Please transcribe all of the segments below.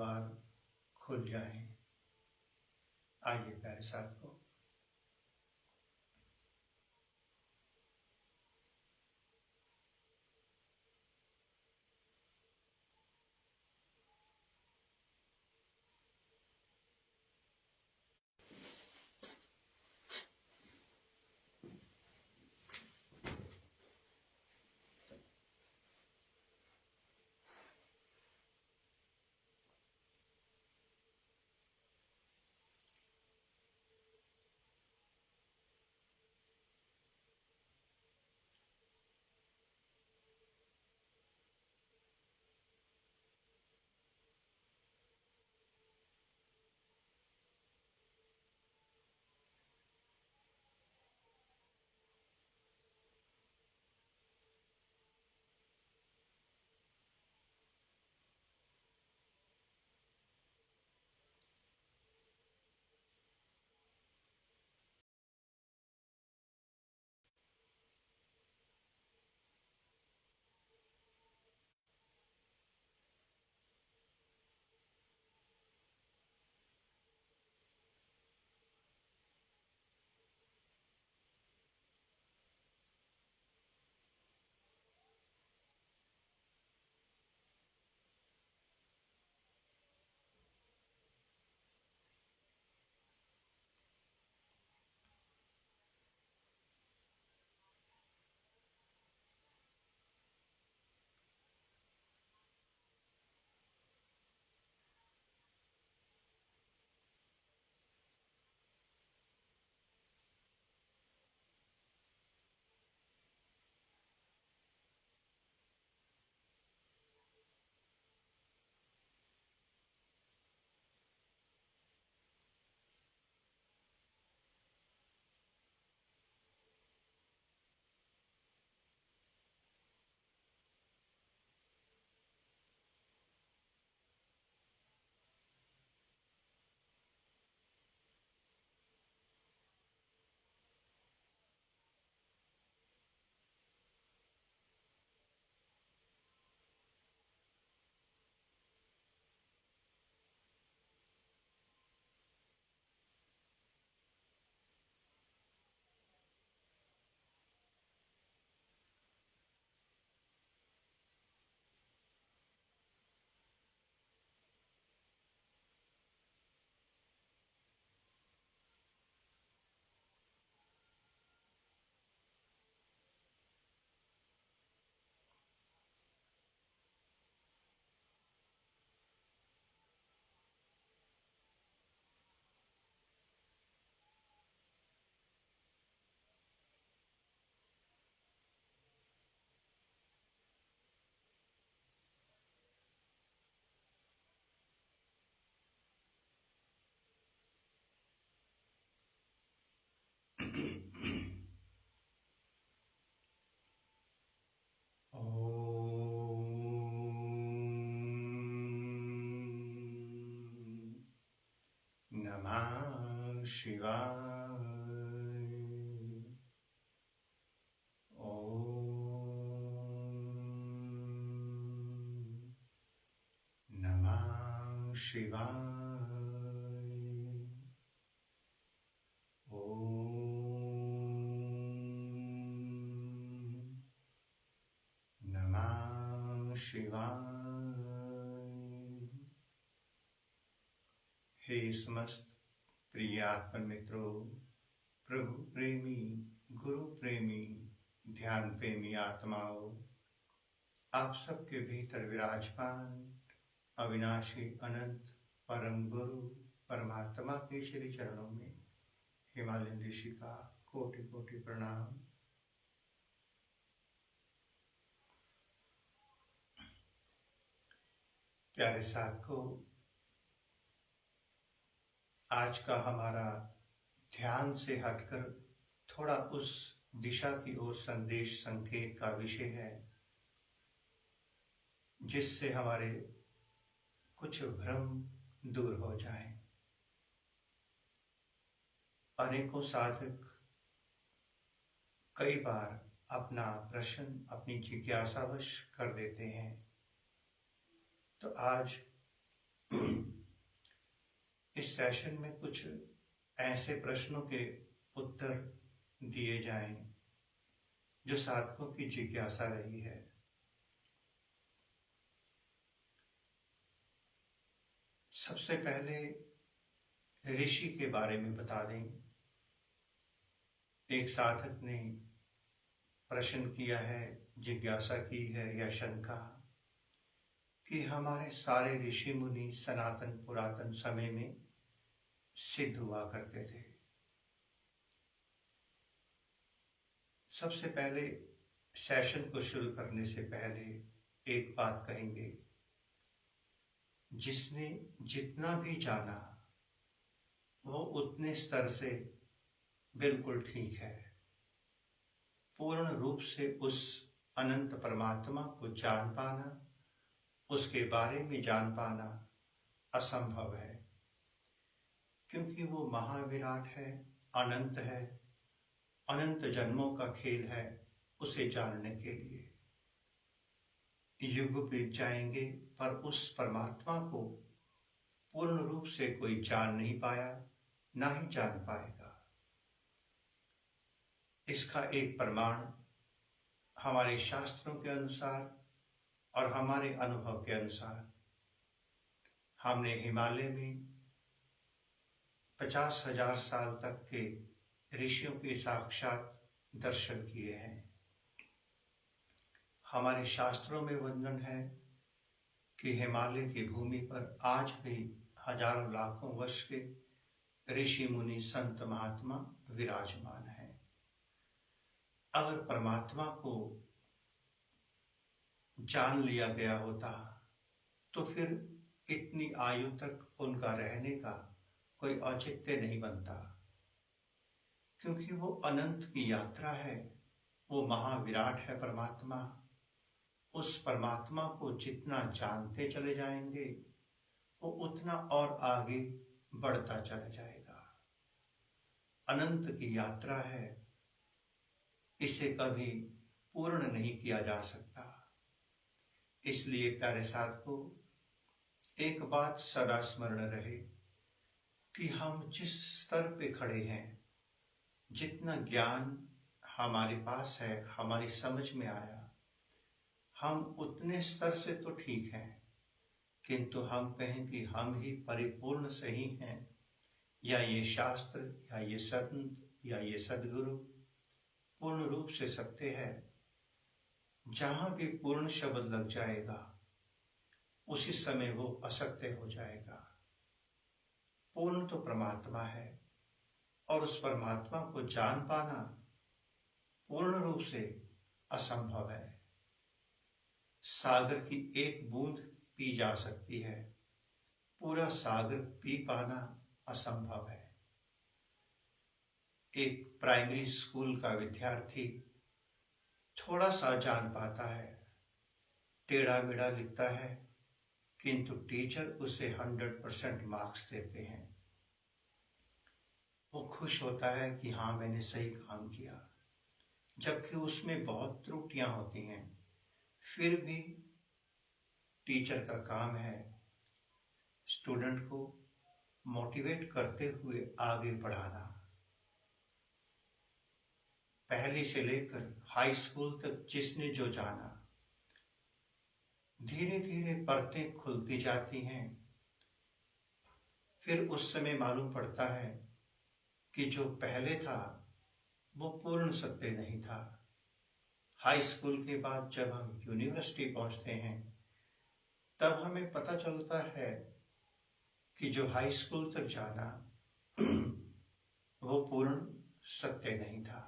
द्वार खुल जाएं। आइए प्यारे साथियों, नमः शिवाय। नमः शिवाय। नमः शिवाय। हे समस्त प्रिय आत्म मित्रों, प्रभु प्रेमी, गुरु प्रेमी, ध्यान प्रेमी आत्माओं, आप सबके भीतर विराजमान अविनाशी अनंत परम गुरु परमात्मा के श्री चरणों में हिमालयन ऋषि का कोटि कोटि प्रणाम। प्यारे साथियों, आज का हमारा ध्यान से हटकर थोड़ा उस दिशा की ओर संदेश संकेत का विषय है जिससे हमारे कुछ भ्रम दूर हो जाए। अनेकों साधक कई बार अपना प्रश्न अपनी जिज्ञासावश कर देते हैं, तो आज इस सेशन में कुछ ऐसे प्रश्नों के उत्तर दिए जाएं जो साधकों की जिज्ञासा रही है। सबसे पहले ऋषि के बारे में बता दें। एक साधक ने प्रश्न किया है, जिज्ञासा की है या शंका कि हमारे सारे ऋषि मुनि सनातन पुरातन समय में सिद्ध हुआ करते थे। सबसे पहले सेशन को शुरू करने से पहले एक बात कहेंगे, जिसने जितना भी जाना वो उतने स्तर से बिल्कुल ठीक है। पूर्ण रूप से उस अनंत परमात्मा को जान पाना, उसके बारे में जान पाना असंभव है, क्योंकि वो महाविराट है, अनंत है, अनंत जन्मों का खेल है। उसे जानने के लिए युग बीत जाएंगे, पर उस परमात्मा को पूर्ण रूप से कोई जान नहीं पाया, ना ही जान पाएगा। इसका एक प्रमाण हमारे शास्त्रों के अनुसार और हमारे अनुभव के अनुसार हमने हिमालय में 50,000 साल तक के ऋषियों के साक्षात दर्शन किए हैं। हमारे शास्त्रों में वर्णन है कि हिमालय की भूमि पर आज भी हजारों लाखों वर्ष के ऋषि मुनि संत महात्मा विराजमान हैं। अगर परमात्मा को जान लिया गया होता तो फिर इतनी आयु तक उनका रहने का कोई औचित्य नहीं बनता, क्योंकि वो अनंत की यात्रा है, वो महाविराट है परमात्मा। उस परमात्मा को जितना जानते चले जाएंगे वो उतना और आगे बढ़ता चला जाएगा। अनंत की यात्रा है, इसे कभी पूर्ण नहीं किया जा सकता। इसलिए प्यारे साधकों, एक बात सदा स्मरण रहे कि हम जिस स्तर पे खड़े हैं, जितना ज्ञान हमारे पास है, हमारी समझ में आया, हम उतने स्तर से तो ठीक हैं, किंतु हम कहें कि हम ही परिपूर्ण सही हैं, या ये शास्त्र या ये संत या ये सदगुरु पूर्ण रूप से सत्य है। जहां भी पूर्ण शब्द लग जाएगा उसी समय वो असत्य हो जाएगा। पूर्ण तो परमात्मा है, और उस परमात्मा को जान पाना पूर्ण रूप से असंभव है। सागर की एक बूंद पी जा सकती है, पूरा सागर पी पाना असंभव है। एक प्राइमरी स्कूल का विद्यार्थी थोड़ा सा जान पाता है, टेढ़ा मेढ़ा लिखता है, किंतु टीचर उसे 100% मार्क्स देते हैं। वो खुश होता है कि हाँ, मैंने सही काम किया, जबकि उसमें बहुत त्रुटियां होती हैं। फिर भी टीचर का काम है स्टूडेंट को मोटिवेट करते हुए आगे बढ़ाना। पहली से लेकर हाई स्कूल तक जिसने जो जाना, धीरे धीरे परतें खुलती जाती हैं। फिर उस समय मालूम पड़ता है कि जो पहले था वो पूर्ण सत्य नहीं था। हाई स्कूल के बाद जब हम यूनिवर्सिटी पहुंचते हैं, तब हमें पता चलता है कि जो हाई स्कूल तक जाना वो पूर्ण सत्य नहीं था।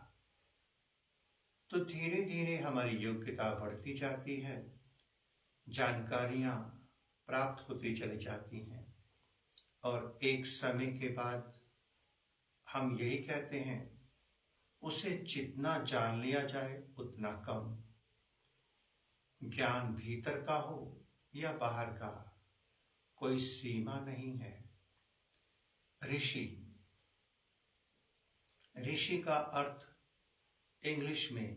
तो धीरे धीरे हमारी योग्यता बढ़ती जाती है, जानकारियां प्राप्त होती चली जाती हैं, और एक समय के बाद हम यही कहते हैं, उसे जितना जान लिया जाए उतना कम। ज्ञान भीतर का हो या बाहर का, कोई सीमा नहीं है। ऋषि का अर्थ इंग्लिश में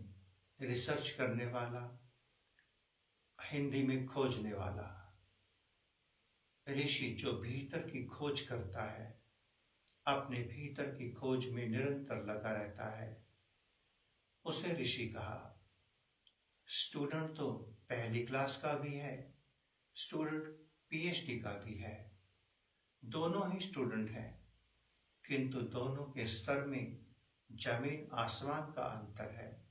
रिसर्च करने वाला, हिंदी में खोजने वाला। ऋषि जो भीतर की खोज करता है, अपने भीतर की खोज में निरंतर लगा रहता है, उसे ऋषि कहा। स्टूडेंट तो पहली क्लास का भी है, स्टूडेंट पीएचडी का भी है, दोनों ही स्टूडेंट हैं, किंतु दोनों के स्तर में जमीन आसमान का अंतर है।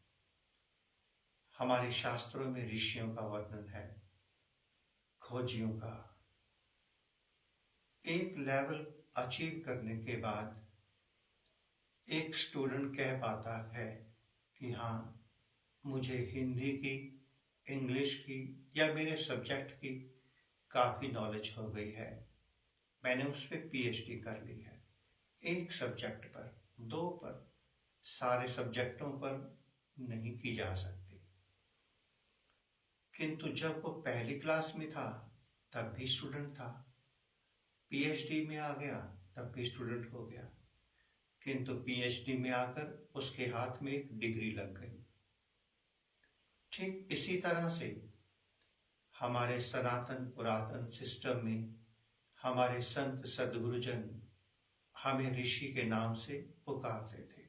हमारे शास्त्रों में ऋषियों का वर्णन है, खोजियों का। एक लेवल अचीव करने के बाद एक स्टूडेंट कह पाता है कि हाँ, मुझे हिंदी की, इंग्लिश की या मेरे सब्जेक्ट की काफ़ी नॉलेज हो गई है, मैंने उस पर पीएचडी कर ली है। एक सब्जेक्ट पर, दो पर, सारे सब्जेक्टों पर नहीं की जा सकती। किंतु जब वो पहली क्लास में था तब भी स्टूडेंट था, पीएचडी में आ गया तब भी स्टूडेंट हो गया, किंतु पीएचडी में आकर उसके हाथ में एक डिग्री लग गई। ठीक इसी तरह से हमारे सनातन पुरातन सिस्टम में हमारे संत सद्गुरुजन हमें ऋषि के नाम से पुकारते थे।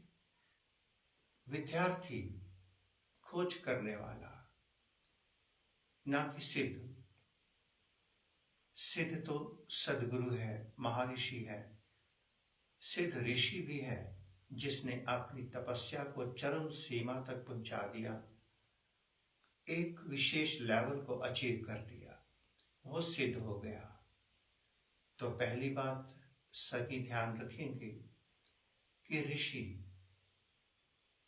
विद्यार्थी, खोज करने वाला, ना कि सिद्ध। सिद्ध तो सद्गुरु है, महर्षि है। सिद्ध ऋषि भी है, जिसने अपनी तपस्या को चरम सीमा तक पहुंचा दिया, एक विशेष लेवल को अचीव कर लिया, वो सिद्ध हो गया। तो पहली बात सभी ध्यान रखेंगे कि ऋषि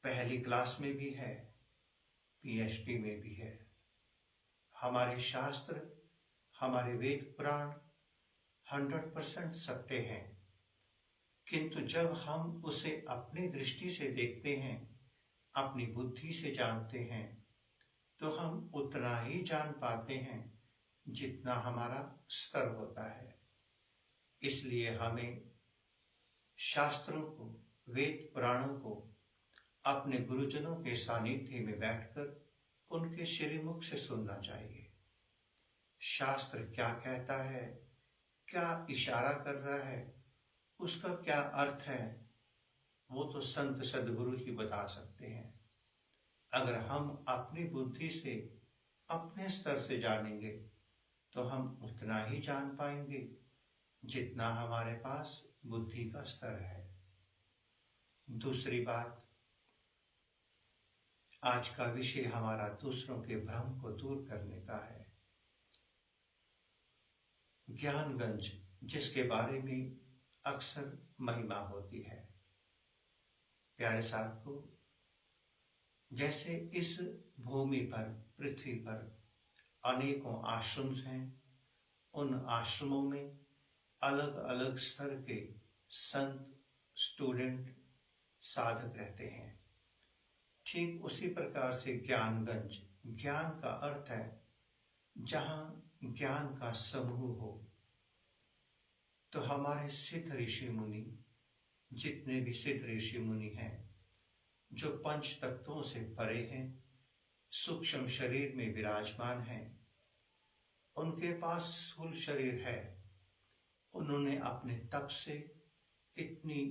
पहली क्लास में भी है, पीएचडी में भी है। हमारे शास्त्र, हमारे वेद पुराण 100% सत्य हैं, किंतु जब हम उसे अपनी दृष्टि से देखते हैं, अपनी बुद्धि से जानते हैं, तो हम उतना ही जान पाते हैं जितना हमारा स्तर होता है। इसलिए हमें शास्त्रों को, वेद पुराणों को अपने गुरुजनों के सानिध्य में बैठकर उनके श्रीमुख से सुनना चाहिए। शास्त्र क्या कहता है, क्या इशारा कर रहा है, उसका क्या अर्थ है, वो तो संत सद्गुरु ही बता सकते हैं। अगर हम अपनी बुद्धि से, अपने स्तर से जानेंगे तो हम उतना ही जान पाएंगे जितना हमारे पास बुद्धि का स्तर है। दूसरी बात, आज का विषय हमारा दूसरों के भ्रम को दूर करने का है। ज्ञानगंज, जिसके बारे में अक्सर महिमा होती है। प्यारे साथियों, जैसे इस भूमि पर, पृथ्वी पर अनेकों आश्रम हैं, उन आश्रमों में अलग अलग स्तर के संत, स्टूडेंट, साधक रहते हैं। ठीक उसी प्रकार से ज्ञानगंज, ज्ञान का अर्थ है जहाँ ज्ञान का समूह हो। तो हमारे सिद्ध ऋषि मुनि, जितने भी सिद्ध ऋषि मुनि हैं, जो पंच तत्वों से परे हैं, सूक्ष्म शरीर में विराजमान हैं, उनके पास स्थूल शरीर है। उन्होंने अपने तप से इतनी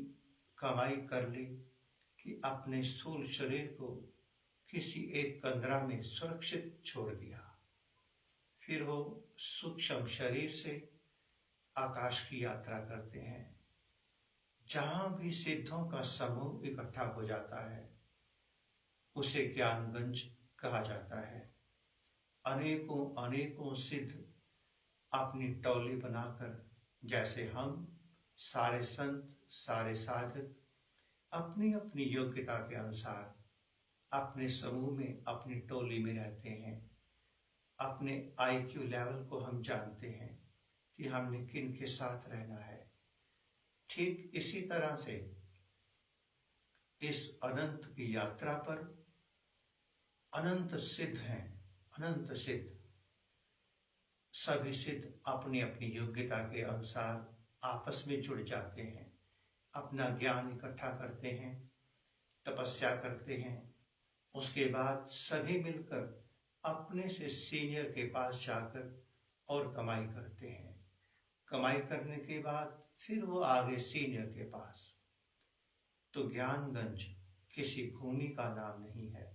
कमाई कर ली कि अपने स्थूल शरीर को किसी एक कंदरा में सुरक्षित छोड़ दिया। फिर वो सूक्ष्म शरीर से आकाश की यात्रा करते हैं। जहां भी सिद्धों का समूह इकट्ठा हो जाता है, उसे ज्ञानगंज कहा जाता है। अनेकों अनेकों सिद्ध अपनी टोली बनाकर, जैसे हम सारे संत, सारे साधक अपनी अपनी योग्यता के अनुसार अपने समूह में, अपनी टोली में रहते हैं। अपने आईक्यू लेवल को हम जानते हैं कि हमने किन के साथ रहना है। ठीक इसी तरह से इस अनंत की यात्रा पर अनंत सिद्ध हैं, अनंत सिद्ध। सभी सिद्ध अपनी अपनी योग्यता के अनुसार आपस में जुड़ जाते हैं, अपना ज्ञान इकट्ठा करते हैं, तपस्या करते हैं। उसके बाद सभी मिलकर अपने से सीनियर के पास जाकर और कमाई करते हैं। कमाई करने के बाद फिर वो आगे सीनियर के पास। तो ज्ञानगंज किसी भूमि का नाम नहीं है।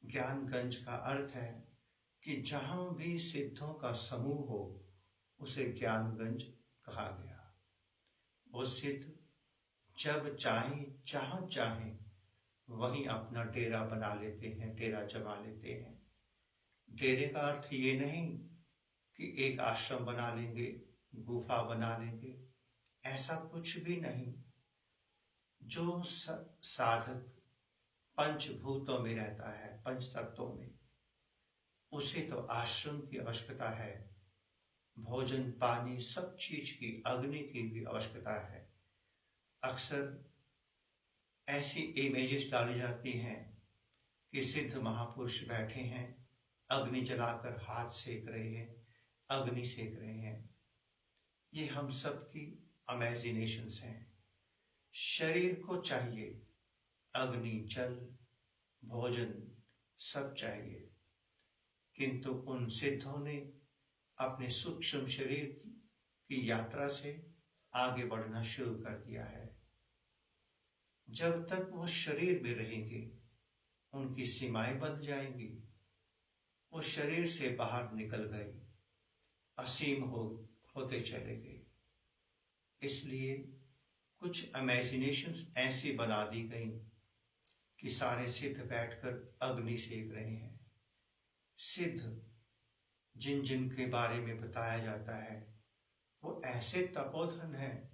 ज्ञानगंज का अर्थ है कि जहां भी सिद्धों का समूह हो उसे ज्ञानगंज कहा गया। वो सिद्ध जब चाहे जहां चाहे वहीं अपना डेरा बना लेते हैं, डेरा जमा लेते हैं। डेरे का अर्थ ये नहीं कि एक आश्रम बना लेंगे, गुफा बना लेंगे, ऐसा कुछ भी नहीं। जो साधक पंचभूतों में रहता है, पंच तत्वों में, उसे तो आश्रम की आवश्यकता है, भोजन पानी सब चीज की, अग्नि की भी आवश्यकता है। अक्सर ऐसी इमेजेस डाली जाती हैं कि सिद्ध महापुरुष बैठे हैं, अग्नि जलाकर हाथ सेक रहे हैं, अग्नि सेक रहे हैं। ये हम सब की इमेजिनेशंस हैं। शरीर को चाहिए अग्नि, जल, भोजन सब चाहिए, किंतु उन सिद्धों ने अपने सूक्ष्म शरीर की यात्रा से आगे बढ़ना शुरू कर दिया है। जब तक वो शरीर में रहेंगे उनकी सीमाएं बंध जाएंगी। वो शरीर से बाहर निकल गए, असीम होते चले गए। इसलिए कुछ इमेजिनेशंस ऐसी बना दी गई कि सारे सिद्ध बैठकर अग्नि सेक रहे हैं। सिद्ध जिन जिन के बारे में बताया जाता है वो ऐसे तपोधन हैं,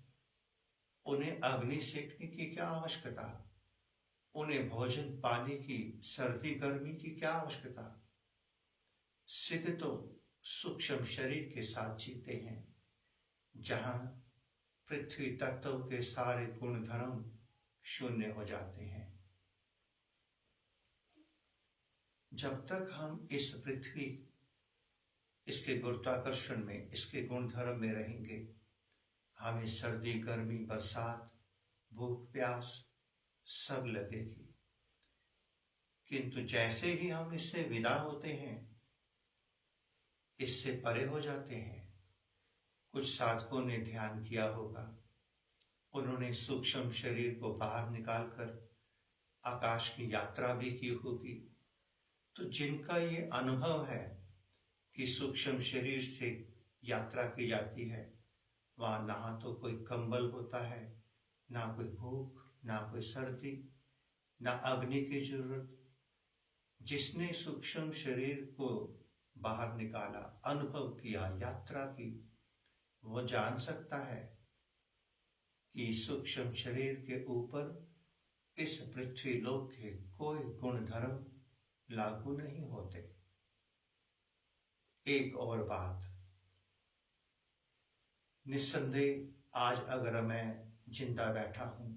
उन्हें अग्नि सेकने की क्या आवश्यकता, उन्हें भोजन पानी की, सर्दी गर्मी की क्या आवश्यकता। सिद्ध तो सूक्ष्म शरीर के साथ जीते हैं, जहां पृथ्वी तत्व के सारे गुण धर्म शून्य हो जाते हैं। जब तक हम इस पृथ्वी, इसके गुरुत्वाकर्षण में, इसके गुण धर्म में रहेंगे, हमें सर्दी गर्मी बरसात भूख प्यास सब लगेगी। किंतु जैसे ही हम इससे विदा होते हैं, इससे परे हो जाते हैं, कुछ साधकों ने ध्यान किया होगा, उन्होंने सूक्ष्म शरीर को बाहर निकालकर आकाश की यात्रा भी की होगी। तो जिनका ये अनुभव है कि सूक्ष्म शरीर से यात्रा की जाती है, वहां ना तो कोई कंबल होता है, ना कोई भूख, ना कोई सर्दी, ना अग्नि की जरूरत। जिसने सूक्ष्म शरीर को बाहर निकाला, अनुभव किया, यात्रा की, वो जान सकता है कि सूक्ष्म शरीर के ऊपर इस पृथ्वी लोक के कोई गुण धर्म लागू नहीं होते। एक और बात, निस्संदेह आज अगर मैं जिंदा बैठा हूं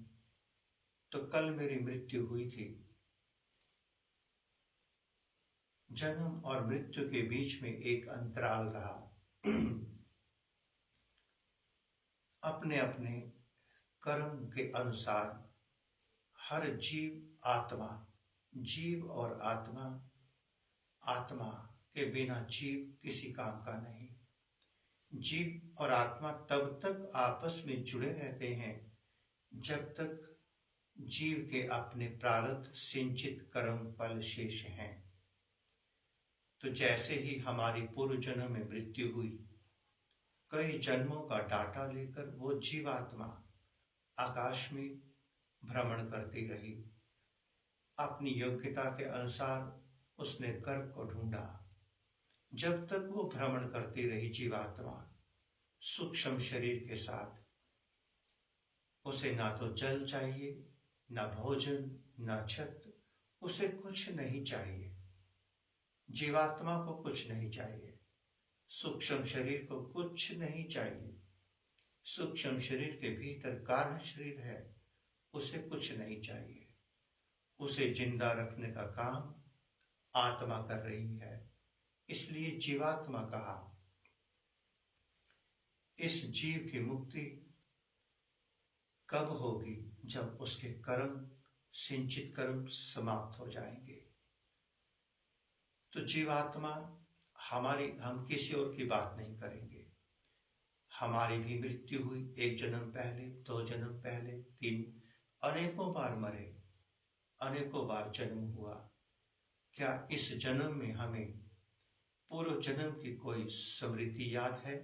तो कल मेरी मृत्यु हुई थी। जन्म और मृत्यु के बीच में एक अंतराल रहा। अपने अपने कर्म के अनुसार हर जीव आत्मा, जीव और आत्मा, आत्मा के बिना जीव किसी काम का नहीं। जीव और आत्मा तब तक आपस में जुड़े रहते हैं जब तक जीव के अपने प्रारब्ध सिंचित कर्म फल शेष हैं। तो जैसे ही हमारी पूर्व जन्म में मृत्यु हुई, कई जन्मों का डाटा लेकर वो जीवात्मा आकाश में भ्रमण करती रही। अपनी योग्यता के अनुसार उसने कर्म को ढूंढा। जब तक वो भ्रमण करती रही जीवात्मा सूक्ष्म शरीर के साथ, उसे ना तो जल चाहिए, ना भोजन, ना छत, उसे कुछ नहीं चाहिए। जीवात्मा को कुछ नहीं चाहिए, सूक्ष्म शरीर को कुछ नहीं चाहिए। सूक्ष्म शरीर के भीतर कारण शरीर है, उसे कुछ नहीं चाहिए। उसे जिंदा रखने का काम आत्मा कर रही है, इसलिए जीवात्मा कहा। इस जीव की मुक्ति कब होगी? जब उसके कर्म, सिंचित कर्म समाप्त हो जाएंगे। तो जीवात्मा हमारी, हम किसी और की बात नहीं करेंगे, हमारी भी मृत्यु हुई, एक जन्म पहले, 2 जन्म पहले, 3, अनेकों बार मरे, अनेकों बार जन्म हुआ। क्या इस जन्म में हमें पूर्व जन्म की कोई स्मृति याद है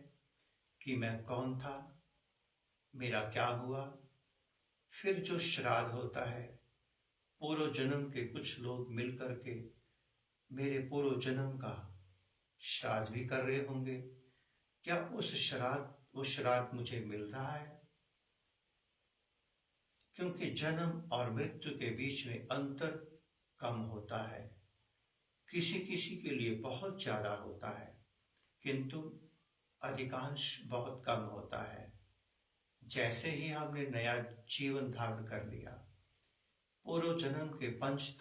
कि मैं कौन था, मेरा क्या हुआ? फिर जो श्राद्ध होता है, पूर्व जन्म के कुछ लोग मिलकर के मेरे पूर्व जन्म का श्राद्ध भी कर रहे होंगे। क्या वो श्राद्ध मुझे मिल रहा है? क्योंकि जन्म और मृत्यु के बीच में अंतर कम होता है, किसी किसी के लिए बहुत ज्यादा होता है, किंतु अधिकांश बहुत कम होता है। जैसे ही हमने नया जीवन धारण कर लिया, पूर्व जन्म के पंच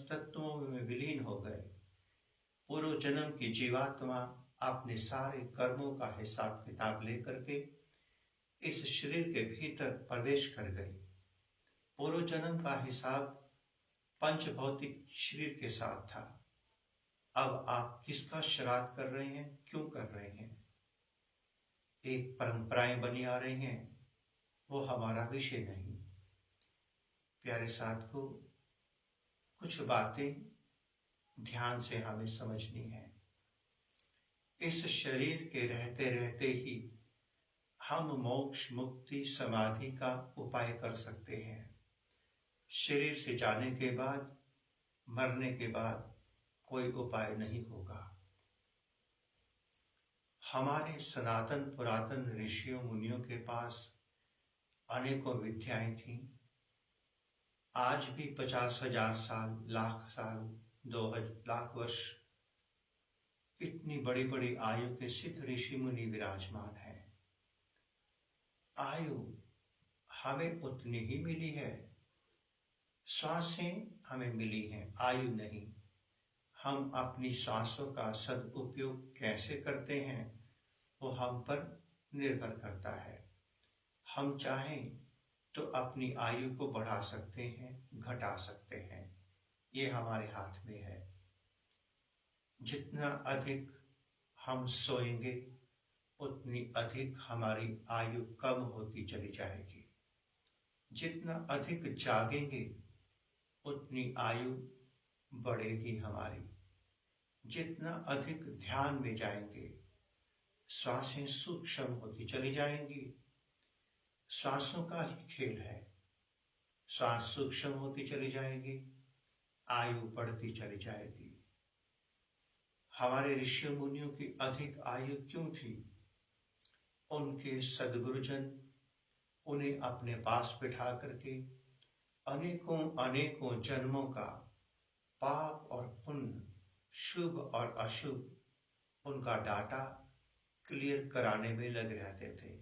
तत्वों में विलीन हो गए, पूर्व जन्म की जीवात्मा अपने सारे कर्मों का हिसाब किताब लेकर के इस शरीर के भीतर प्रवेश कर गई। पूर्व जन्म का हिसाब पंच भौतिक शरीर के साथ था। अब आप किसका श्राद्ध कर रहे हैं, क्यों कर रहे हैं? एक परंपराएं बनी आ रही हैं, वो हमारा विषय नहीं। प्यारे साथियों, कुछ बातें ध्यान से हमें समझनी है। इस शरीर के रहते रहते ही हम मोक्ष, मुक्ति, समाधि का उपाय कर सकते हैं। शरीर से जाने के बाद, मरने के बाद कोई उपाय नहीं होगा। हमारे सनातन पुरातन ऋषियों मुनियों के पास अनेकों विद्याएं थीं। आज भी 50,000 साल, लाख साल, 2 लाख वर्ष इतनी बड़ी बड़ी आयु के सिद्ध ऋषि मुनि विराजमान हैं। आयु हमें उतनी ही मिली है, श्वासें हमें मिली हैं, आयु नहीं। हम अपनी सांसों का सदुपयोग कैसे करते हैं वो हम पर निर्भर करता है। हम चाहें तो अपनी आयु को बढ़ा सकते हैं, घटा सकते हैं, ये हमारे हाथ में है। जितना अधिक हम सोएंगे उतनी अधिक हमारी आयु कम होती चली जाएगी। जितना अधिक जागेंगे उतनी आयु बढ़ेगी हमारी। जितना अधिक ध्यान में जाएंगे, श्वासें सूक्ष्म होती चली जाएंगी। श्वासों का ही खेल है, श्वास सूक्ष्म होती चली जाएगी, आयु बढ़ती चली जाएगी। हमारे ऋषि मुनियों की अधिक आयु क्यों थी? उनके सद्गुरुजन उन्हें अपने पास बिठा करके अनेकों अनेकों जन्मों का पाप और पुण्य, शुभ और अशुभ उनका डाटा क्लियर कराने में लग रहते थे।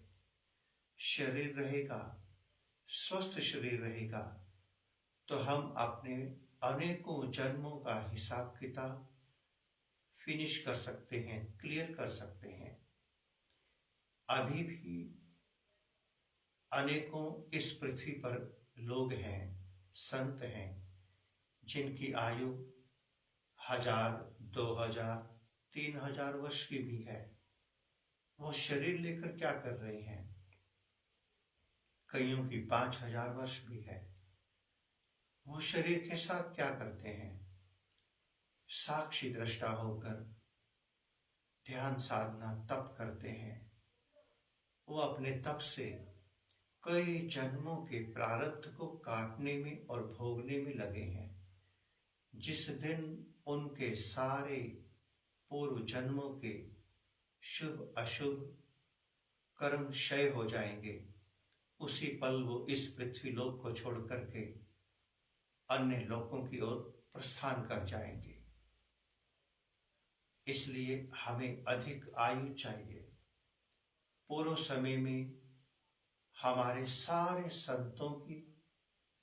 शरीर रहेगा, स्वस्थ शरीर रहेगा तो हम अपने अनेकों जन्मों का हिसाब किताब फिनिश कर सकते हैं, क्लियर कर सकते हैं। अभी भी अनेकों इस पृथ्वी पर लोग हैं, संत हैं, जिनकी आयु 1000, 2000, 3000 वर्ष की भी है। वो शरीर लेकर क्या कर रहे हैं? कईयों की 5000 वर्ष भी है। वो शरीर के साथ क्या करते हैं? साक्षी दृष्टा होकर ध्यान साधना तप करते हैं। वो अपने तप से कई जन्मों के प्रारब्ध को काटने में और भोगने में लगे हैं। जिस दिन उनके सारे पूर्व जन्मों के शुभ अशुभ कर्म क्षय हो जाएंगे, उसी पल वो इस पृथ्वी लोक को छोड़ करके अन्य लोकों की ओर प्रस्थान कर जाएंगे। इसलिए हमें अधिक आयु चाहिए। पूर्व समय में हमारे सारे संतों की,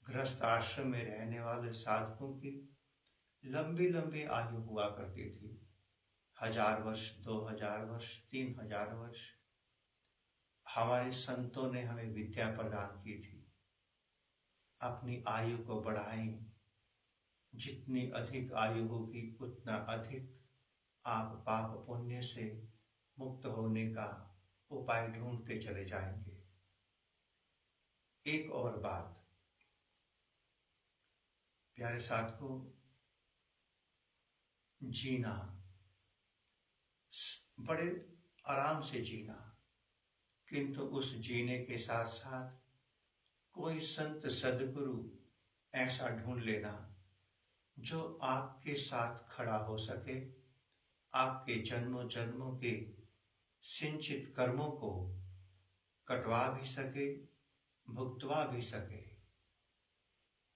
गृहस्थ आश्रम में रहने वाले साधकों की लंबी लंबी आयु हुआ करती थी। 1000 वर्ष, 2000 वर्ष, 3000 वर्ष। हमारे संतों ने हमें विद्या प्रदान की थी। अपनी आयु को बढ़ाएं। जितनी अधिक आयु होगी उतना अधिक आप पाप पुण्य से मुक्त होने का उपाय ढूंढते चले जाएंगे। एक और बात, प्यारे साथ को, जीना, बड़े आराम से जीना, किंतु उस जीने के साथ साथ कोई संत सदगुरु ऐसा ढूंढ लेना जो आपके साथ खड़ा हो सके, आपके जन्मों जन्मों के सिंचित कर्मों को कटवा भी सके, भुगतवा भी सके।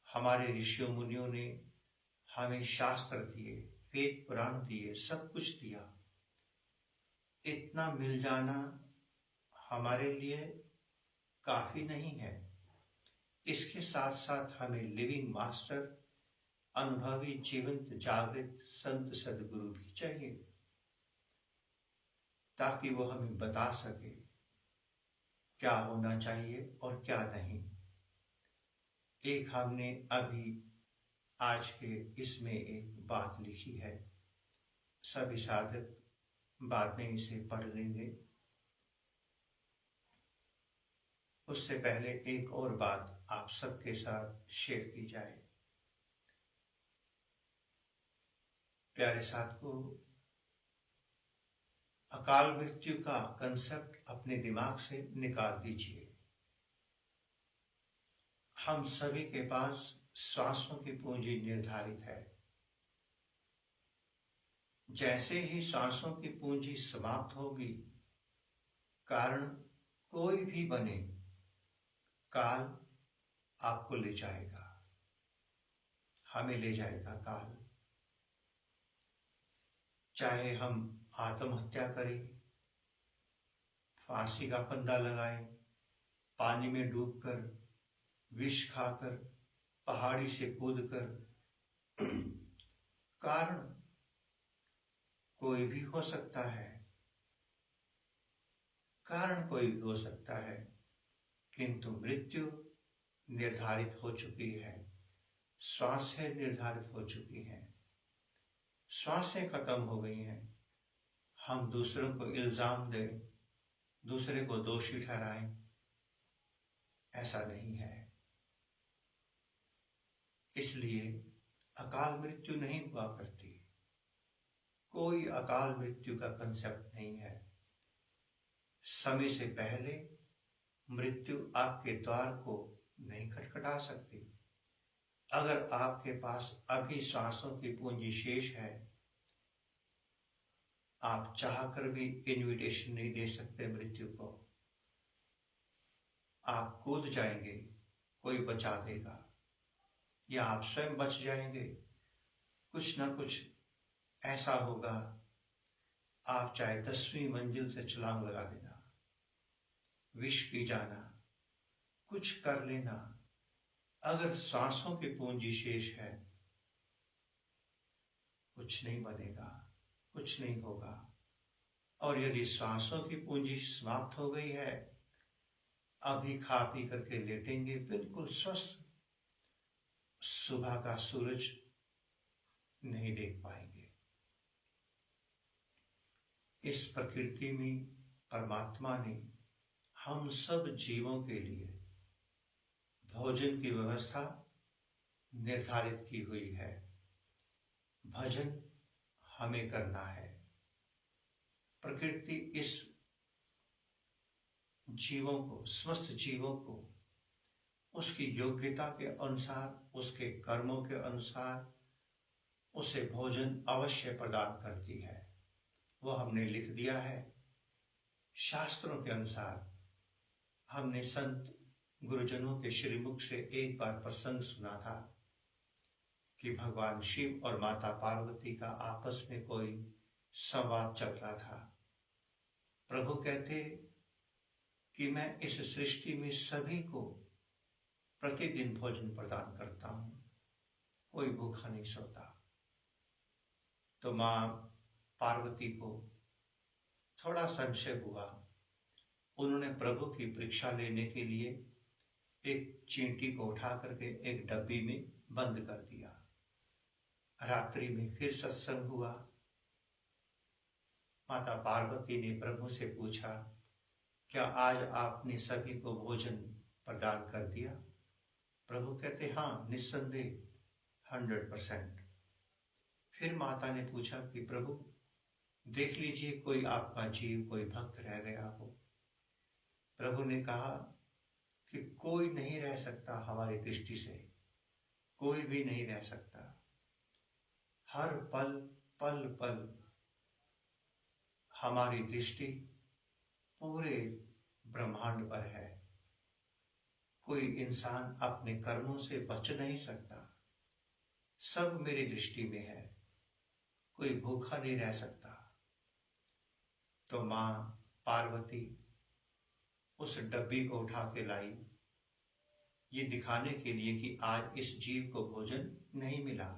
हमारे ऋषियों मुनियों ने हमें शास्त्र दिए, वेद पुराण दिए, सब कुछ दिया। इतना मिल जाना हमारे लिए काफी नहीं है। इसके साथ साथ हमें लिविंग मास्टर, अनुभवी जीवंत जागृत संत सदगुरु भी चाहिए, ताकि वो हमें बता सके क्या होना चाहिए और क्या नहीं। एक हमने अभी आज के इसमें एक बात लिखी है, सभी साधक बाद में इसे पढ़ लेंगे। उससे पहले एक और बात आप सबके साथ शेयर की जाए। प्यारे साथ को, अकाल मृत्यु का कंसेप्ट अपने दिमाग से निकाल दीजिए। हम सभी के पास श्वासों की पूंजी निर्धारित है। जैसे ही श्वासों की पूंजी समाप्त होगी, कारण कोई भी बने, काल आपको ले जाएगा, हमें ले जाएगा काल। चाहे हम आत्महत्या करें, फांसी का फंदा लगाएं, पानी में डूबकर, विष खाकर, पहाड़ी से कूदकर, कारण कोई भी हो सकता है, कारण कोई भी हो सकता है, किंतु मृत्यु निर्धारित हो चुकी है। श्वासें निर्धारित हो चुकी हैं, श्वासें खत्म हो गई हैं। हम दूसरों को इल्जाम दें, दूसरे को दोषी ठहराएं, ऐसा नहीं है। इसलिए अकाल मृत्यु नहीं हुआ करती, कोई अकाल मृत्यु का कंसेप्ट नहीं है। समय से पहले मृत्यु आपके द्वार को नहीं खटखटा सकती। अगर आपके पास अभी सांसों की पूंजी शेष है, आप चाहकर भी इनविटेशन नहीं दे सकते मृत्यु को। आप कूद जाएंगे, कोई बचा देगा, या आप स्वयं बच जाएंगे। कुछ ना कुछ ऐसा होगा, आप चाहे 10वीं मंजिल से छलांग लगा देना, विष पी जाना, कुछ कर लेना। अगर सांसों की पूंजी शेष है, कुछ नहीं बनेगा, कुछ नहीं होगा। और यदि सांसों की पूंजी समाप्त हो गई है, अभी खा पी करके लेटेंगे बिल्कुल स्वस्थ, सुबह का सूरज नहीं देख पाएंगे। इस प्रकृति में परमात्मा ने हम सब जीवों के लिए भोजन की व्यवस्था निर्धारित की हुई है। भजन हमें करना है। प्रकृति इस जीवों को, समस्त जीवों को उसकी योग्यता के अनुसार, उसके कर्मों के अनुसार उसे भोजन अवश्य प्रदान करती है। वो हमने लिख दिया है शास्त्रों के अनुसार। हमने संत गुरुजनों के श्रीमुख से एक बार प्रसंग सुना था कि भगवान शिव और माता पार्वती का आपस में कोई संवाद चल रहा था। प्रभु कहते कि मैं इस सृष्टि में सभी को प्रतिदिन भोजन प्रदान करता हूं, कोई भूखा नहीं सोता। तो मां पार्वती को थोड़ा संशय हुआ। उन्होंने प्रभु की परीक्षा लेने के लिए एक चींटी को उठा करके एक डब्बी में बंद कर दिया। रात्रि में फिर सत्संग हुआ। माता पार्वती ने प्रभु से पूछा क्या आज आपने सभी को भोजन प्रदान कर दिया? प्रभु कहते, हाँ, निस्संदेह 100%। फिर माता ने पूछा कि प्रभु देख लीजिए, कोई आपका जीव, कोई भक्त रह गया हो। प्रभु ने कहा कि कोई नहीं रह सकता, हमारी दृष्टि से कोई भी नहीं रह सकता। हर पल पल पल हमारी दृष्टि पूरे ब्रह्मांड पर है। कोई इंसान अपने कर्मों से बच नहीं सकता, सब मेरी दृष्टि में है। कोई भूखा नहीं रह सकता। तो मां पार्वती उस डब्बी को उठा के लाई, ये दिखाने के लिए कि आज इस जीव को भोजन नहीं मिला।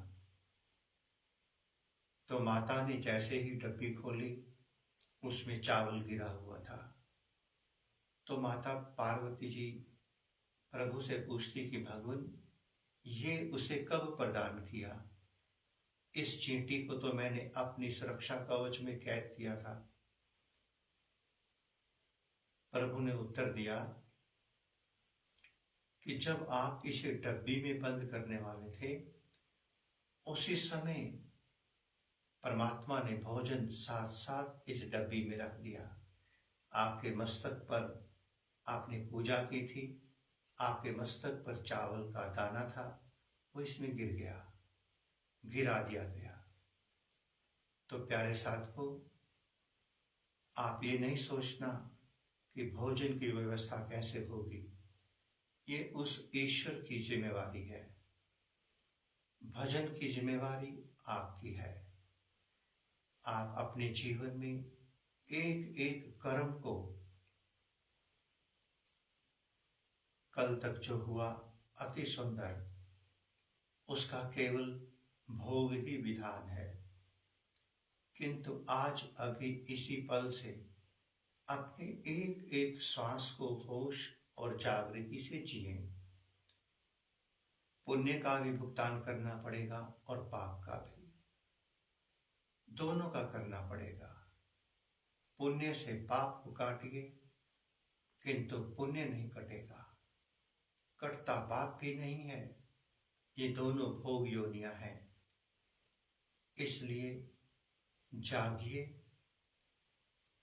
तो माता ने जैसे ही डब्बी खोली, उसमें चावल गिरा हुआ था। तो माता पार्वती जी प्रभु से पूछती कि भगवान, ये उसे कब प्रदान किया? इस चींटी को तो मैंने अपनी सुरक्षा कवच में कैद किया था। प्रभु ने उत्तर दिया कि जब आप इसे डब्बी में बंद करने वाले थे, उसी समय परमात्मा ने भोजन साथ साथ इस डब्बी में रख दिया। आपके मस्तक पर आपने पूजा की थी, आपके मस्तक पर चावल का दाना था, वो इसमें गिर गया, गिरा दिया गया। तो प्यारे साथियों, आप ये नहीं सोचना कि भोजन की व्यवस्था कैसे होगी, ये उस ईश्वर की जिम्मेवारी है। भजन की जिम्मेवारी आपकी है। आप अपने जीवन में एक एक कर्म को, कल तक जो हुआ अति सुंदर, उसका केवल भोग ही विधान है, किंतु आज अभी इसी पल से अपने एक एक श्वास को होश और जागृति से जिए। पुण्य का भी भुगतान करना पड़ेगा और पाप का भी, दोनों का करना पड़ेगा। पुण्य से पाप को काटिए, किंतु पुण्य नहीं कटेगा। कटता पाप भी नहीं है, ये दोनों भोग योनियां हैं। इसलिए जागिए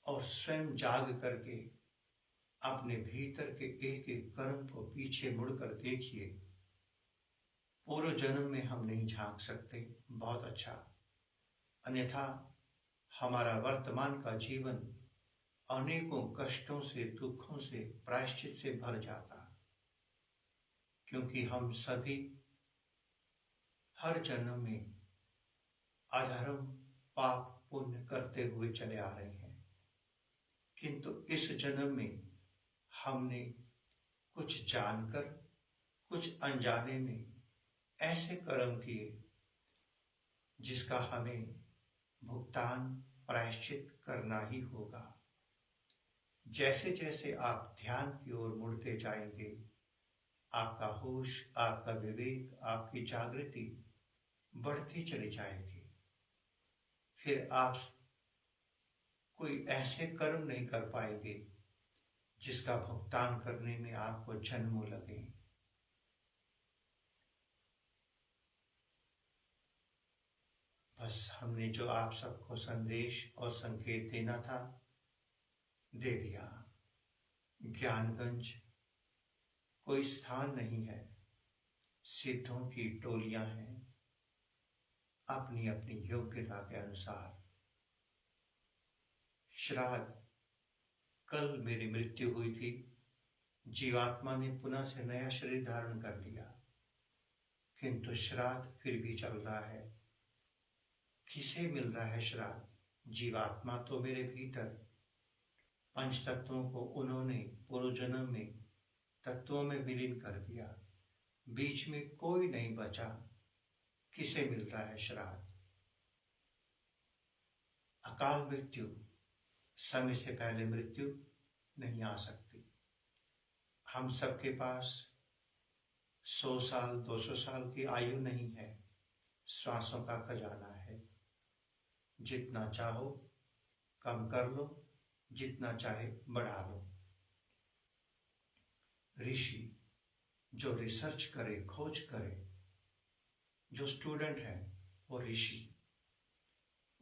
और स्वयं जाग करके अपने भीतर के एक एक कर्म को पीछे मुड़कर देखिए। पूर्व जन्म में हम नहीं झांक सकते, बहुत अच्छा, अन्यथा हमारा वर्तमान का जीवन अनेकों कष्टों से, दुखों से, प्रायश्चित से भर जाता, क्योंकि हम सभी हर जन्म में अधर्म पाप पुण्य करते हुए चले आ रहे हैं। किंतु इस जन्म में हमने कुछ जानकर, कुछ अनजाने में ऐसे कर्म किए जिसका हमें भुगतान, प्रायश्चित करना ही होगा। जैसे जैसे आप ध्यान की ओर मुड़ते जाएंगे, आपका होश, आपका विवेक, आपकी जागृति बढ़ती चली जाएगी। फिर आप कोई ऐसे कर्म नहीं कर पाएंगे जिसका भुगतान करने में आपको जन्मों लगे। बस हमने जो आप सबको संदेश और संकेत देना था, दे दिया। ज्ञानगंज कोई स्थान नहीं है, सिद्धों की टोलियां हैं, अपनी अपनी योग्यता के अनुसार। श्राद्ध, कल मेरी मृत्यु हुई थी, जीवात्मा ने पुनः से नया शरीर धारण कर लिया, किंतु श्राद्ध फिर भी चल रहा है। किसे मिल रहा है श्राद्ध? जीवात्मा तो मेरे भीतर, पंच तत्वों को उन्होंने पूर्व जन्म में तत्वों में विलीन कर दिया, बीच में कोई नहीं बचा। किसे मिल रहा है श्राद्ध? अकाल मृत्यु, समय से पहले मृत्यु नहीं आ सकती। हम सबके पास 100 साल 200 साल की आयु नहीं है, श्वासों का खजाना है। जितना चाहो कम कर लो, जितना चाहे बढ़ा लो। ऋषि जो रिसर्च करे, खोज करे, जो स्टूडेंट है वो ऋषि,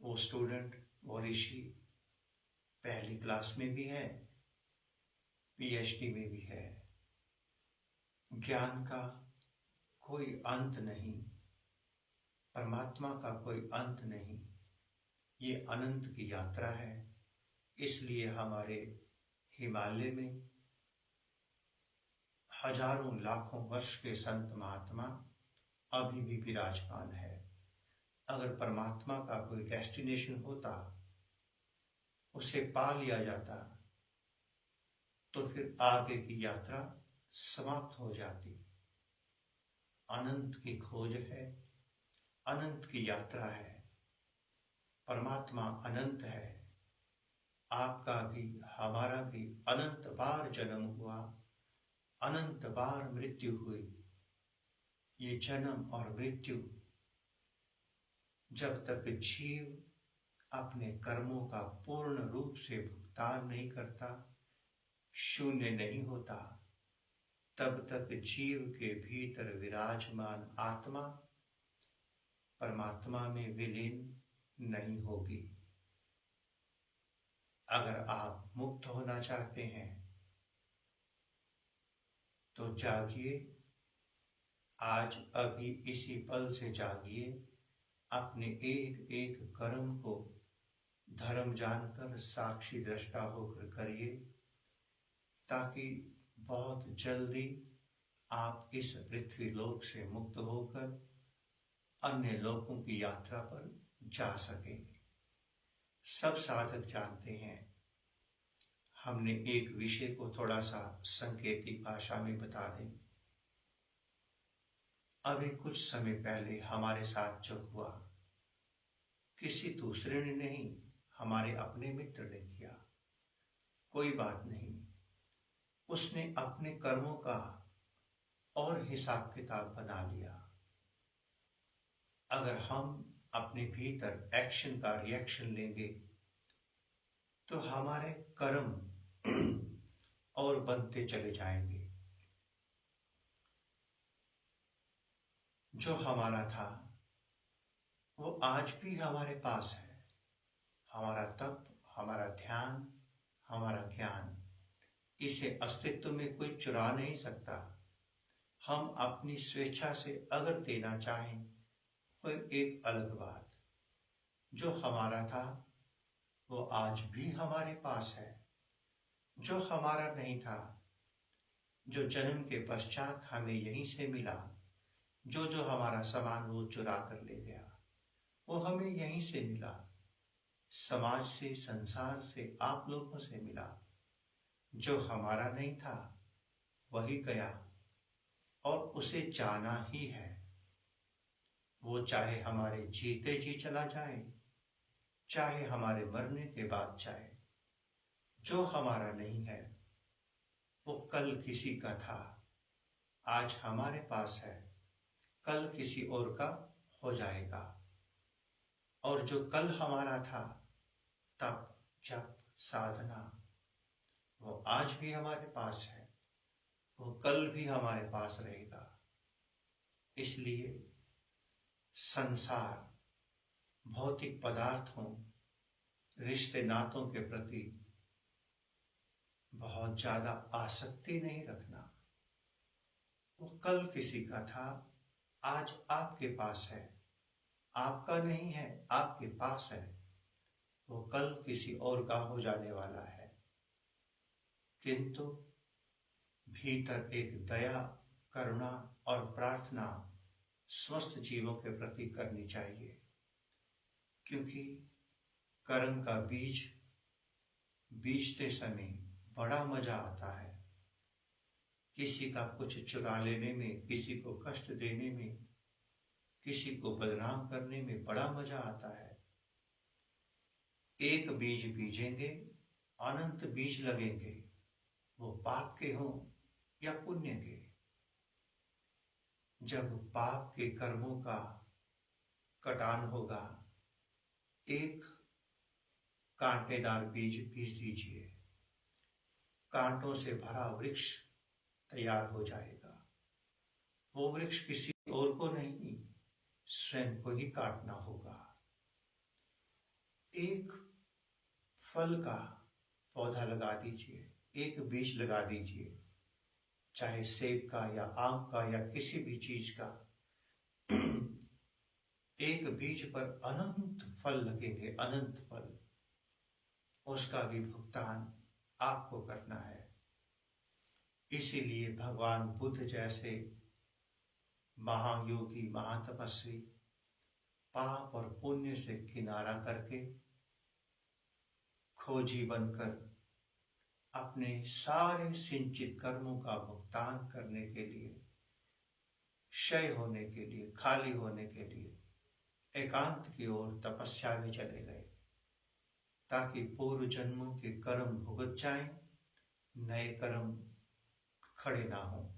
वो स्टूडेंट, वो ऋषि पहली क्लास में भी है, पीएचडी में भी है। ज्ञान का कोई अंत नहीं, परमात्मा का कोई अंत नहीं, ये अनंत की यात्रा है। इसलिए हमारे हिमालय में हजारों लाखों वर्ष के संत महात्मा अभी भी विराजमान है। अगर परमात्मा का कोई डेस्टिनेशन होता, उसे पा लिया जाता, तो फिर आगे की यात्रा समाप्त हो जाती। अनंत की खोज है, अनंत की यात्रा है। परमात्मा अनंत है। आपका भी हमारा भी अनंत बार जन्म हुआ, अनंत बार मृत्यु हुई। ये जन्म और मृत्यु जब तक जीव अपने कर्मों का पूर्ण रूप से भुगतान नहीं करता, शून्य नहीं होता, तब तक जीव के भीतर विराजमान आत्मा परमात्मा में विलीन नहीं होगी। अगर आप मुक्त होना चाहते हैं तो जागिए, आज अभी इसी पल से जागिए, अपने एक एक कर्म को धर्म जानकर साक्षी दृष्टा होकर करिए, ताकि बहुत जल्दी आप इस पृथ्वी लोक से मुक्त होकर अन्य लोकों की यात्रा पर जा सकें। सब साधक जानते हैं। हमने एक विषय को थोड़ा सा संकेती भाषा में बता दें। अभी कुछ समय पहले हमारे साथ जो हुआ, किसी दूसरे ने नहीं, हमारे अपने मित्र ने किया। कोई बात नहीं, उसने अपने कर्मों का और हिसाब किताब बना लिया। अगर हम अपने भीतर एक्शन का रिएक्शन लेंगे तो हमारे कर्म और बनते चले जाएंगे। जो हमारा था वो आज भी हमारे पास है। हमारा तप, हमारा ध्यान, हमारा ज्ञान, इसे अस्तित्व में कोई चुरा नहीं सकता। हम अपनी स्वेच्छा से अगर देना चाहें तो एक अलग बात। जो हमारा था वो आज भी हमारे पास है। जो हमारा नहीं था, जो जन्म के पश्चात हमें यहीं से मिला, जो जो हमारा सामान वो चुरा कर ले गया, वो हमें यहीं से मिला, समाज से, संसार से, आप लोगों से मिला। जो हमारा नहीं था वही गया और उसे जाना ही है। वो चाहे हमारे जीते जी चला जाए, चाहे हमारे मरने के बाद जाए। जो हमारा नहीं है वो कल किसी का था, आज हमारे पास है, कल किसी और का हो जाएगा। और जो कल हमारा था, तप, जप, साधना, वो आज भी हमारे पास है, वो कल भी हमारे पास रहेगा। इसलिए संसार भौतिक पदार्थों, रिश्ते नातों के प्रति बहुत ज्यादा आसक्ति नहीं रखना। वो कल किसी का था, आज आपके पास है, आपका नहीं है, आपके पास है। वो कल किसी और का हो जाने वाला है। किंतु भीतर एक दया, करुणा और प्रार्थना समस्त जीवों के प्रति करनी चाहिए, क्योंकि कर्म का बीज बीजते समय बड़ा मजा आता है। किसी का कुछ चुरा लेने में, किसी को कष्ट देने में, किसी को बदनाम करने में बड़ा मजा आता है। एक बीज बीजेंगे, अनंत बीज लगेंगे, वो पाप के हों या पुण्य के। जब पाप के कर्मों का कटान होगा, एक कांटेदार बीज बीज दीजिए। कांटों से भरा वृक्ष तैयार हो जाएगा। वो वृक्ष किसी और को नहीं, स्वयं को ही काटना होगा। एक फल का पौधा लगा दीजिए, एक बीज लगा दीजिए, चाहे सेब का या आम का या किसी भी चीज का। एक बीज पर अनंत फल लगेंगे, अनंत फल। उसका भी भुगतान आपको करना है। इसीलिए भगवान बुद्ध जैसे महायोगी, महातपस्वी पाप और पुण्य से किनारा करके खोजी बनकर अपने सारे सिंचित कर्मों का भुगतान करने के लिए, क्षय होने के लिए, खाली होने के लिए एकांत की ओर तपस्या में चले गए, ताकि पूर्व जन्मों के कर्म भुगत जाएं, नए कर्म खड़े ना हों।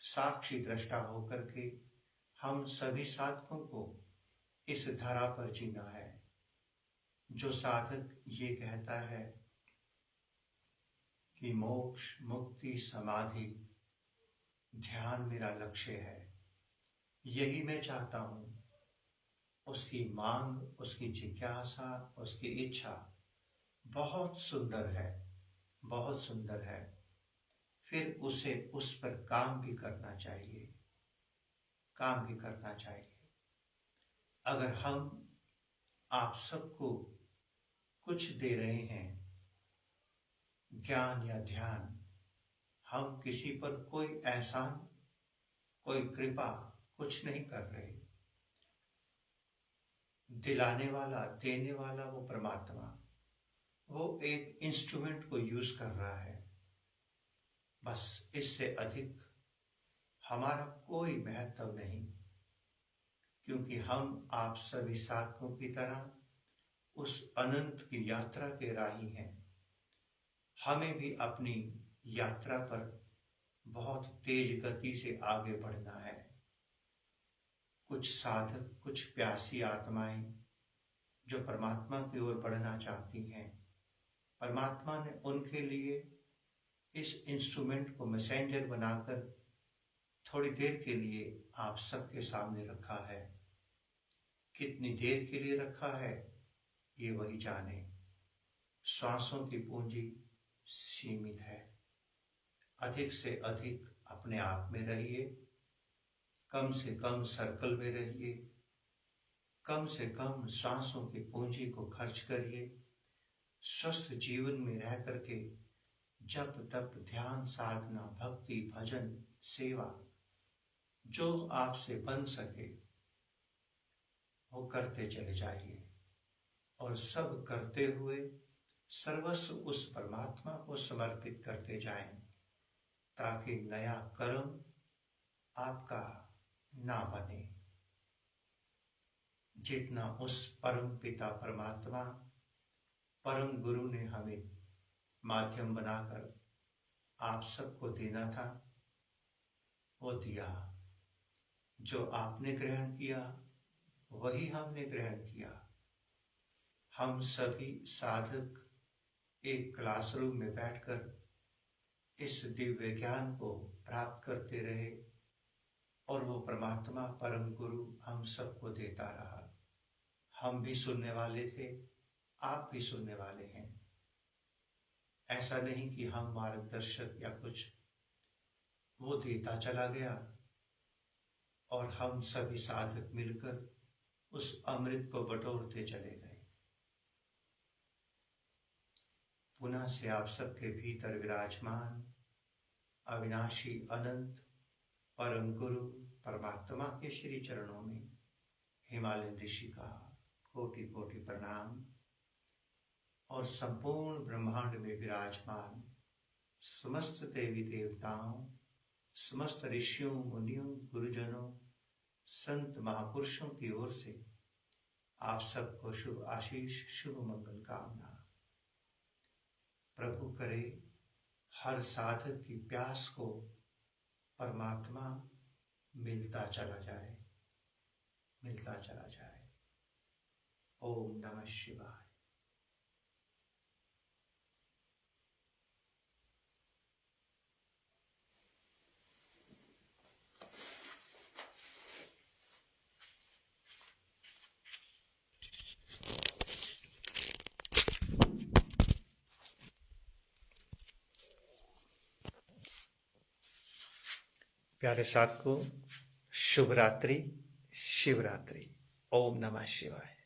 साक्षी दृष्टा होकर के हम सभी साधकों को इस धरा पर जीना है। जो साधक ये कहता है कि मोक्ष, मुक्ति, समाधि, ध्यान मेरा लक्ष्य है, यही मैं चाहता हूं, उसकी मांग, उसकी जिज्ञासा, उसकी इच्छा बहुत सुंदर है, बहुत सुंदर है। फिर उसे उस पर काम भी करना चाहिए, काम भी करना चाहिए। अगर हम आप सबको कुछ दे रहे हैं, ज्ञान या ध्यान, हम किसी पर कोई एहसान, कोई कृपा कुछ नहीं कर रहे। दिलाने वाला, देने वाला वो परमात्मा, वो एक इंस्ट्रूमेंट को यूज कर रहा है। बस इससे अधिक हमारा कोई महत्व नहीं, क्योंकि हम आप सभी साधकों की तरह उस अनंत की यात्रा के राही हैं। हमें भी अपनी यात्रा पर बहुत तेज गति से आगे बढ़ना है। कुछ साधक, कुछ प्यासी आत्माएं जो परमात्मा की ओर बढ़ना चाहती हैं, परमात्मा ने उनके लिए इस इंस्ट्रूमेंट को मैसेंजर बनाकर थोड़ी देर के लिए आप सबके सामने रखा है। कितनी देर के लिए रखा है ये वही जाने। श्वासों की पूंजी सीमित है। अधिक से अधिक अपने आप में रहिए, कम से कम सर्कल में रहिए, कम से कम श्वासों की पूंजी को खर्च करिए। स्वस्थ जीवन में रह करके जप, तप, ध्यान, साधना, भक्ति, भजन, सेवा जो आपसे बन सके वो करते चले जाइए, और सब करते हुए सर्वस्व उस परमात्मा को समर्पित करते जाएं, ताकि नया कर्म आपका ना बने। जितना उस परम पिता परमात्मा, परम गुरु ने हमें माध्यम बनाकर आप सबको देना था, वो दिया। जो आपने ग्रहण किया वही हमने ग्रहण किया। हम सभी साधक एक क्लासरूम में बैठकर इस दिव्य ज्ञान को प्राप्त करते रहे, और वो परमात्मा परम गुरु हम सबको देता रहा। हम भी सुनने वाले थे, आप भी सुनने वाले हैं। ऐसा नहीं कि हम मार्गदर्शक या कुछ, वो देता चला गया और हम सभी साधक मिलकर उस अमृत को बटोरते चले गए। पुनः से आप सबके भीतर विराजमान अविनाशी अनंत परम गुरु परमात्मा के श्री चरणों में हिमालयन ऋषि का कोटि कोटि प्रणाम, और संपूर्ण ब्रह्मांड में विराजमान समस्त देवी देवताओं, समस्त ऋषियों, मुनियों, गुरुजनों, संत महापुरुषों की ओर से आप सबको शुभ आशीष, शुभ मंगल कामना। प्रभु करे हर साधक की प्यास को परमात्मा मिलता चला जाए, मिलता चला जाए। ओम नमः शिवाय। प्यारे साथ को शुभ रात्रि, शिवरात्रि। ओम नमः शिवाय।